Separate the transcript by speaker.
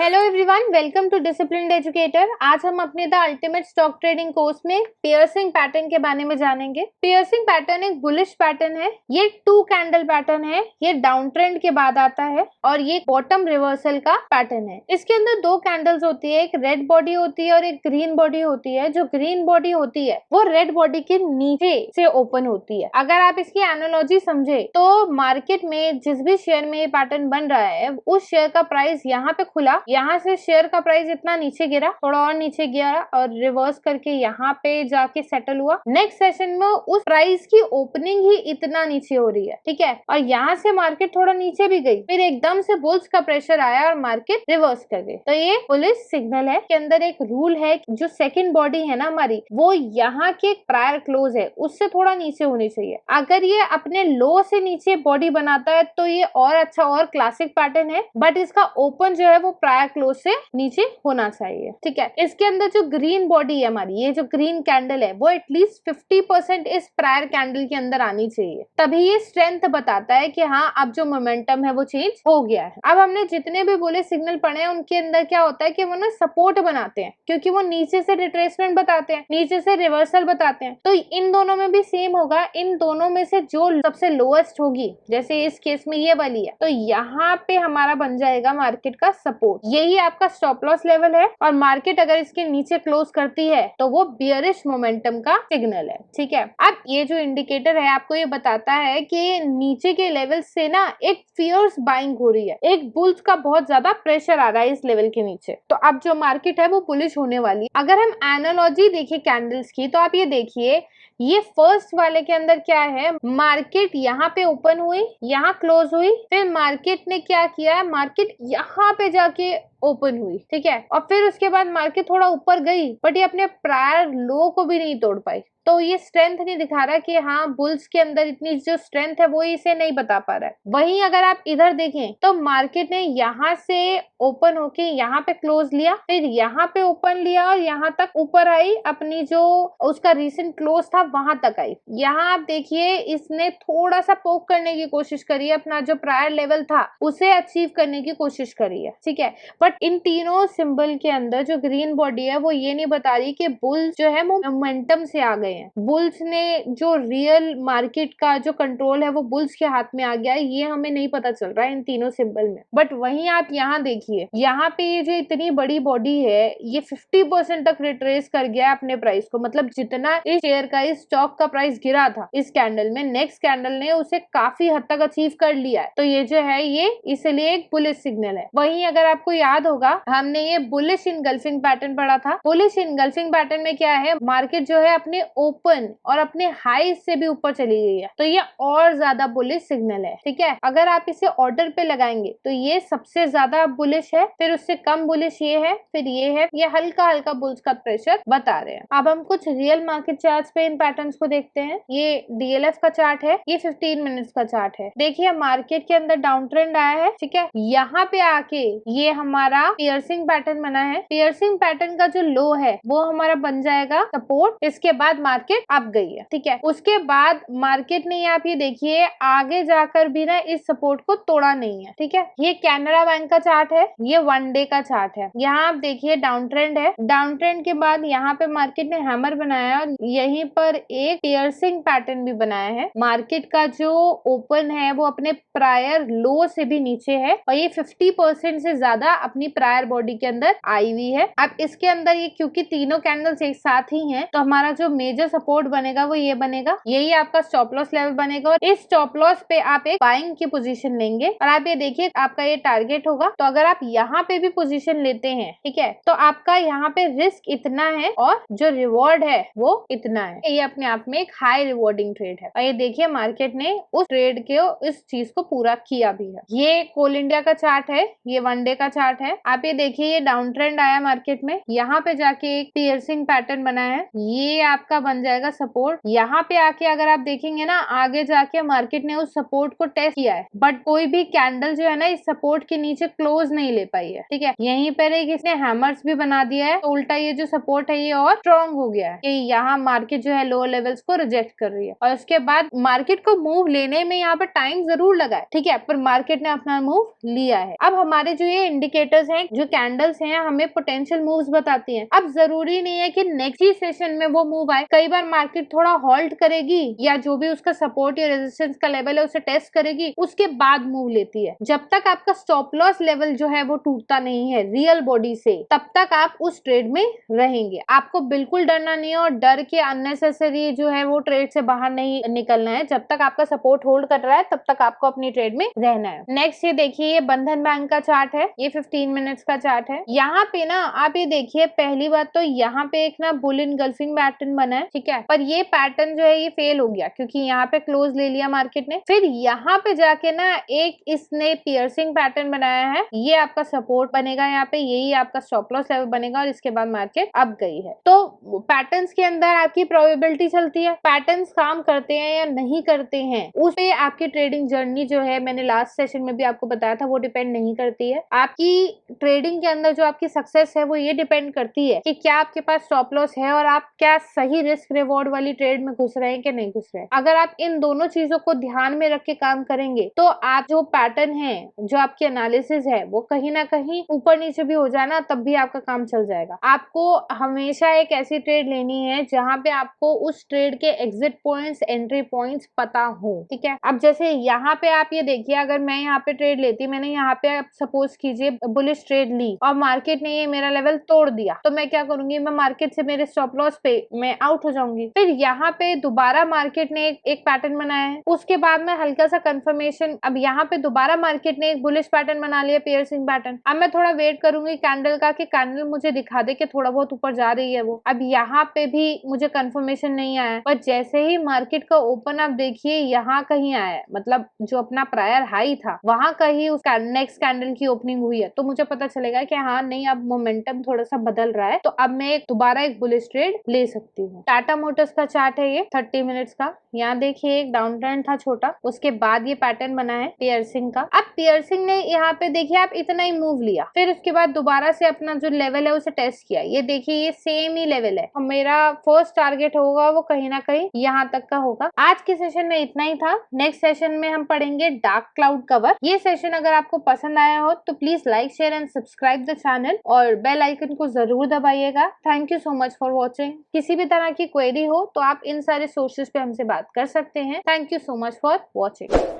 Speaker 1: Hello everyone, welcome to disciplined educator. आज हम अपने the ultimate stock trading course में पियर्सिंग पैटर्न के बारे में जानेंगे। पियर्सिंग पैटर्न एक बुलिश पैटर्न है। ये 2 कैंडल पैटर्न है। ये डाउन ट्रेंड के बाद आता है और ये बॉटम रिवर्सल का पैटर्न है। इसके अंदर 2 कैंडल्स होती है, एक रेड बॉडी होती है और एक ग्रीन बॉडी होती है। जो ग्रीन बॉडी होती है वो रेड बॉडी के नीचे से ओपन होती है। अगर आप इसकी एनालॉजी समझे तो मार्केट में जिस भी शेयर में ये पैटर्न बन रहा है उस शेयर का प्राइस यहाँ पे खुला, यहाँ से शेयर का प्राइस इतना नीचे गिरा, थोड़ा और नीचे गिरा और रिवर्स करके यहाँ पे जाके सेटल हुआ। नेक्स्ट सेशन में उस प्राइस की ओपनिंग ही इतना नीचे हो रही है, ठीक है, और यहाँ से मार्केट थोड़ा नीचे भी गई, फिर एकदम से बुल्स का प्रेशर आया और मार्केट रिवर्स कर गई। तो ये बुलिश सिग्नल है। के अंदर एक रूल है, जो सेकेंड बॉडी है ना हमारी, वो यहाँ के प्रायर क्लोज है उससे थोड़ा नीचे होनी चाहिए। अगर ये अपने लो से नीचे बॉडी बनाता है तो ये और अच्छा और क्लासिक पैटर्न है, बट इसका ओपन जो है वो प्रायर क्लोज से नीचे होना चाहिए, ठीक है। इसके अंदर जो ग्रीन बॉडी है हमारी, ये जो ग्रीन कैंडल है वो एटलीस्ट 50% इस प्रायर कैंडल के अंदर आनी चाहिए, तभी ये स्ट्रेंथ बताता है कि हाँ अब जो मोमेंटम है वो चेंज हो गया है। अब हमने जितने भी बोले सिग्नल पढ़े हैं उनके अंदर क्या होता है कि वो ना सपोर्ट बनाते हैं, क्योंकि वो नीचे से रिट्रेसमेंट बताते हैं, नीचे से रिवर्सल बताते हैं। तो इन दोनों में भी सेम होगा। इन दोनों में से जो सबसे लोएस्ट होगी, जैसे इस केस में ये वाली है, तो यहाँ पे हमारा बन जाएगा मार्केट का सपोर्ट। यही आपका स्टॉप लॉस लेवल है और मार्केट अगर इसके नीचे क्लोज करती है तो वो बियरिश मोमेंटम का सिग्नल है, ठीक है। अब ये जो इंडिकेटर है आपको ये बताता है कि नीचे के लेवल से ना एक फियर्स बाइंग हो रही है, एक बुल्स का बहुत ज्यादा प्रेशर आ रहा है इस लेवल के नीचे। तो अब जो मार्केट है वो बुलिश होने वाली है। अगर हम एनालॉजी देखें कैंडल्स की तो आप ये देखिए, ये फर्स्ट वाले के अंदर क्या है, मार्केट यहाँ पे ओपन हुई, यहाँ क्लोज हुई, फिर मार्केट ने क्या किया, मार्केट यहाँ पे जाके ओपन हुई, ठीक है, और फिर उसके बाद मार्केट थोड़ा ऊपर गई, बट ये अपने प्रायर लो को भी नहीं तोड़ पाई। तो ये स्ट्रेंथ नहीं दिखा रहा कि हाँ बुल्स के अंदर इतनी जो स्ट्रेंथ है वो इसे नहीं बता पा रहा है। वहीं अगर आप इधर देखें तो मार्केट ने यहाँ से ओपन होके यहाँ पे क्लोज लिया, फिर यहाँ पे ओपन लिया और यहाँ तक ऊपर आई, अपनी जो उसका रिसेंट क्लोज था वहां तक आई। यहाँ आप देखिए इसने थोड़ा सा पोक करने की कोशिश करी है, अपना जो प्रायर लेवल था उसे अचीव करने की कोशिश करी है, ठीक है। बट इन तीनों सिंबल के अंदर जो ग्रीन बॉडी है वो ये नहीं बता रही कि बुल्स जो है वो मोमेंटम से आ गए हैं। बुल्स ने जो रियल मार्केट का जो कंट्रोल है वो बुल्स के हाथ में आ गया है, ये हमें नहीं पता चल रहा है इन तीनों सिंबल में। बट वहीं आप यहाँ देखिए, यहाँ पे ये जो इतनी बड़ी बॉडी है ये 50% तक रिट्रेस कर गया है अपने प्राइस को। मतलब जितना इस शेयर का, इस स्टॉक का प्राइस गिरा था इस कैंडल में, नेक्स्ट कैंडल ने उसे काफी हद तक अचीव कर लिया है। तो ये जो है ये इसलिए एक बुलिश सिग्नल है। वहीं अगर आपको याद होगा हमने ये बुलिश इनगल्फिंग पैटर्न पढ़ा था। बुलिश इनगल्फिंग पैटर्न में क्या है, मार्केट जो है अपने ओपन और अपने हाई से भी ऊपर चली गई है, तो ये और ज्यादा बुलिश सिग्नल है, ठीक है। अगर आप इसे ऑर्डर पे लगाएंगे तो ये सबसे ज्यादा बुलिश है, फिर उससे कम बुलिश ये है, फिर ये है, ये हल्का हल्का बुल्स का प्रेशर बता रहे हैं। अब हम कुछ रियल मार्केट चार्ट्स पे इन पैटर्न्स को देखते हैं। ये डीएलएफ का चार्ट है, ये 15 मिनट्स का चार्ट है। देखिए मार्केट के अंदर डाउन ट्रेंड आया है, ठीक है, यहाँ पे आके ये हमारा पियर्सिंग पैटर्न बना है। पियर्सिंग पैटर्न का जो लो है वो हमारा बन जाएगा सपोर्ट। इसके बाद मार्केट अप गई है, ठीक है। उसके बाद मार्केट ने आप ये देखिए आगे जाकर भी ना इस सपोर्ट को तोड़ा नहीं है, ठीक है। ये कैनरा बैंक का चार्ट है, ये 1 डे का चार्ट है। यहाँ आप देखिए डाउन ट्रेंड है, डाउन ट्रेंड के बाद यहाँ पे मार्केट ने हैमर बनाया और यहीं पर एक पियर्सिंग पैटर्न भी बनाया है। मार्केट का जो ओपन है वो अपने प्रायर लो से भी नीचे है और ये 50% से ज्यादा अपनी प्रायर बॉडी के अंदर आई हुई है। अब इसके अंदर ये क्योंकि तीनों कैंडल्स एक साथ ही हैं, तो हमारा जो मेजर सपोर्ट बनेगा वो ये बनेगा, यही आपका स्टॉप लॉस लेवल बनेगा। और इस स्टॉप लॉस पे आप एक बाइंग की पोजीशन लेंगे और आप ये देखिए आपका ये टारगेट होगा। तो अगर आप यहाँ पे भी पोजीशन लेते हैं, ठीक है, तो आपका यहाँ पे रिस्क इतना है और जो रिवॉर्ड है वो इतना है। ये अपने आप में एक हाई रिवॉर्डिंग ट्रेड है और ये देखिए मार्केट ने उस ट्रेड के इस चीज को पूरा किया भी है। ये कोल इंडिया का चार्ट है, ये 1 डे का चार्ट है। आप ये देखिए ये डाउन ट्रेंड आया मार्केट में, यहाँ पे जाके एक पियर्सिंग पैटर्न बना है, ये आपका बन जाएगा सपोर्ट। यहाँ पे आके अगर आप देखेंगे ना, आगे जाके मार्केट ने उस सपोर्ट को टेस्ट किया है, बट कोई भी कैंडल जो है ना इस सपोर्ट के नीचे क्लोज नहीं ले पाई है। ठीक है, यहीं पर एक इसने हैमर्स भी बना दिया है, तो उल्टा ये जो सपोर्ट है ये और स्ट्रॉन्ग हो गया है कि यहाँ मार्केट जो है लोअर लेवल्स को रिजेक्ट कर रही है। और उसके बाद मार्केट को मूव लेने में यहाँ पर टाइम जरूर लगा है, ठीक है, पर मार्केट ने अपना मूव लिया है। अब हमारे जो ये इंडिकेटर्स हैं, जो कैंडल्स हैं, हमें पोटेंशियल मूव्स बताती हैं। अब जरूरी नहीं है कि नेक्स्ट ही सेशन में वो मूव आए, कई बार मार्केट थोड़ा हॉल्ट करेगी या जो भी उसका सपोर्ट या रेजिस्टेंस का लेवल है उसे टेस्ट करेगी, उसके बाद मूव लेती है। जब तक आपका स्टॉप लॉस लेवल जो है वो टूटता नहीं है रियल बॉडी से, तब तक आप उस ट्रेड में रहेंगे। आपको बिल्कुल डरना नहीं है और डर के अननेसेसरी जो है वो ट्रेड से बाहर नहीं निकलना है। जब तक आपका सपोर्ट होल्ड कर रहा है तब तक आपको अपनी ट्रेड में रहना है। नेक्स्ट ये देखिए, ये बंधन बैंक का चार्ट है, ये 15 मिनट्स का चार्ट है। यहाँ पे ना आप ये देखिए, पहली बात तो यहाँ पे एक ना बुल इनगल्फिंग पैटर्न बना है, ठीक है, पर ये पैटर्न जो है ये फेल हो गया क्योंकि यहाँ पे क्लोज ले लिया मार्केट ने। फिर यहाँ पे जाके ना एक इसने पियर्सिंग पैटर्न बनाया है, ये आपका सपोर्ट बनेगा, यहाँ पे यही आपका स्टॉप लॉस लेवल बनेगा और इसके बाद मार्केट अप गई है। तो पैटर्न्स के अंदर आपकी प्रोबेबिलिटी चलती है, पैटर्न्स काम करते हैं या नहीं करते हैं उस पे आपकी ट्रेडिंग जर्नी जो है, मैंने लास्ट सेशन में भी आपको बताया था, वो डिपेंड नहीं करती है। आपकी ट्रेडिंग के अंदर जो आपकी सक्सेस है वो ये डिपेंड करती है कि क्या आपके पास स्टॉप लॉस है और आप क्या सही रिस्क रिवॉर्ड वाली ट्रेड में घुस रहे हैं कि नहीं घुस रहे हैं। अगर आप इन दोनों चीजों को ध्यान में रख के काम करेंगे तो आप जो पैटर्न है, जो आपकी एनालिसिस है, वो कहीं ना कहीं ऊपर नीचे भी हो जाए ना तब भी आपका काम चल जाएगा। आपको हमेशा एक ऐसी ट्रेड लेनी है जहां पे आपको उस ट्रेड के एग्जिट पॉइंट्स, एंट्री पॉइंट्स पता हो, ठीक है। अब जैसे यहाँ पे आप ये देखिए, अगर मैं यहाँ पे ट्रेड लेती, मैंने यहाँ पे सपोज कीजिए बुलिश ट्रेड ली और मार्केट ने ये मेरा लेवल तोड़ दिया, तो मैं क्या करूंगी, मैं मार्केट से मेरे स्टॉप लॉस पे मैं आउट हो जाऊंगी। फिर यहाँ पे दोबारा मार्केट ने एक पैटर्न बनाया है, उसके बाद में हल्का सा कंफर्मेशन, अब यहाँ पे दोबारा मार्केट ने एक बुलिश पैटर्न बना लिया, पियर्सिंग पैटर्न। अब मैं थोड़ा वेट करूंगी कैंडल का कि कैंडल मुझे दिखा दे कि थोड़ा बहुत ऊपर जा रही है वो। अब यहाँ पे भी मुझे कंफर्मेशन नहीं आया, पर जैसे ही मार्केट का ओपन आप देखिए यहाँ कहीं आया, मतलब जो अपना प्रायर हाई था वहां कहीं उस नेक्स्ट कैंडल की ओपनिंग हुई है, तो मुझे पता चलेगा कि हाँ नहीं, अब मोमेंटम थोड़ा सा बदल रहा है, तो अब मैं दोबारा एक बुलिश ट्रेड ले सकती हूँ। टाटा मोटर्स का चार्ट है ये 30 मिनट्स का। यहाँ देखिए एक डाउन ट्रेंड था छोटा, उसके बाद ये पैटर्न बना है पियर्सिंग का। अब पियर्सिंग ने यहाँ पे देखिए आप इतना ही मूव लिया, फिर उसके बाद दोबारा से अपना जो लेवल है उसे टेस्ट किया। ये देखिए ये सेम ही लेवल है, और मेरा फर्स्ट टारगेट होगा वो कहीं ना कहीं यहाँ तक का होगा। आज के सेशन में इतना ही था। नेक्स्ट सेशन में हम पढ़ेंगे डार्क क्लाउड कवर। ये सेशन अगर आपको पसंद आया हो तो please like, share and subscribe the channel और बेल आइकन को जरूर दबाइएगा। Thank you so much for watching. किसी भी तरह की क्वेरी हो तो आप इन सारे सोर्सेज पे हमसे बात कर सकते हैं। Thank you so much for watching.